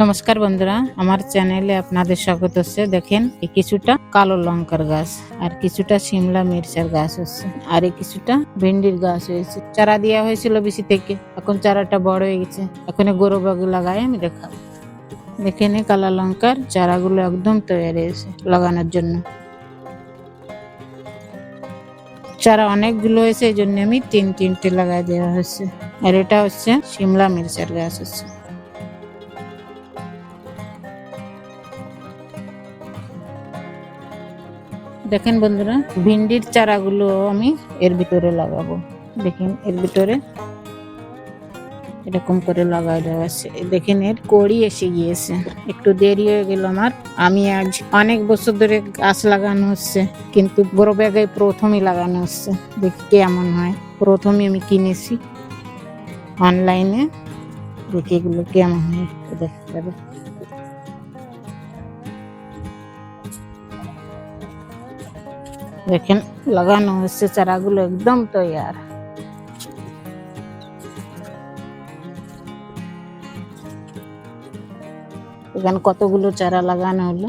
নমস্কার বন্ধুরা, আমার চ্যানেলে আপনাদের স্বাগত হচ্ছে। দেখেন এই কিছুটা কালো লঙ্কার গাছ আর কিছুটা শিমলা মির্চের গাছ হচ্ছে আর এই কিছুটা ভেন্ডির গাছ হয়েছে। চারা দেওয়া হয়েছিল বেশি থেকে, এখন চারাটা বড় হয়ে গেছে। এখন গরু বাগু লাগাই আমি দেখাবো। দেখেন এই কালো লঙ্কার চারাগুলো একদম তৈরি হয়েছে লাগানোর জন্য। চারা অনেকগুলো হয়েছে, এই জন্য আমি তিনটে লাগাই দেওয়া হয়েছে। আর এটা হচ্ছে শিমলা মির্চের গাছ হচ্ছে। দেখেন বন্ধুরা, ভিন্ডির চারাগুলো আমি এর ভিতরে লাগাবো। দেখেন এর ভিতরে এরকম করে লাগাই দেওয়া আছে। দেখেন এর কড়ি এসে গিয়েছে, একটু দেরি হয়ে গেল আমার। আমি আজ অনেক বছর ধরে গাছ লাগানো হচ্ছে, কিন্তু বড় ব্যাগে প্রথমই লাগানো হচ্ছে। দেখি কেমন হয়। প্রথমে আমি কিনেছি অনলাইনে, দেখি এগুলো কেমন হয় দেখতে হবে। দেখেন লাগানো হচ্ছে, চারাগুলো একদম তৈয়ার। এখানে কতগুলো চারা লাগানো হলো।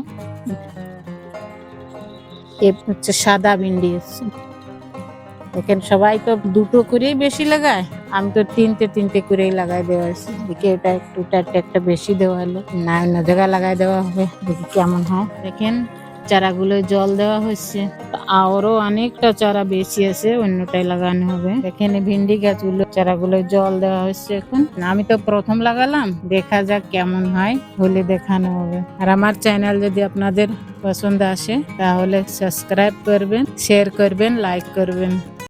এ হচ্ছে সাদা ভিন্ডি হচ্ছে। দেখেন সবাই তো দুটো করেই বেশি লাগায়, আমি তো তিনটে করেই লাগাই দেওয়া হয়েছে। দেখি এটা একটা বেশি দেওয়া হলো, না অন্য জায়গায় লাগাই দেওয়া হবে, দেখি কেমন হয়। দেখেন চারাগুলো জল দেওয়া হচ্ছে, আরো অনেকটা চারা বেশি আছে, অন্যটাই লাগানো হবে। এখানে ভিন্ডি গাছগুলো চারাগুলো জল দেওয়া হচ্ছে। এখন আমি তো প্রথম লাগালাম, দেখা যাক কেমন হয়, হলে দেখানো হবে। আর আমার চ্যানেল যদি আপনাদের পছন্দ আসে তাহলে সাবস্ক্রাইব করবেন, শেয়ার করবেন, লাইক করবেন।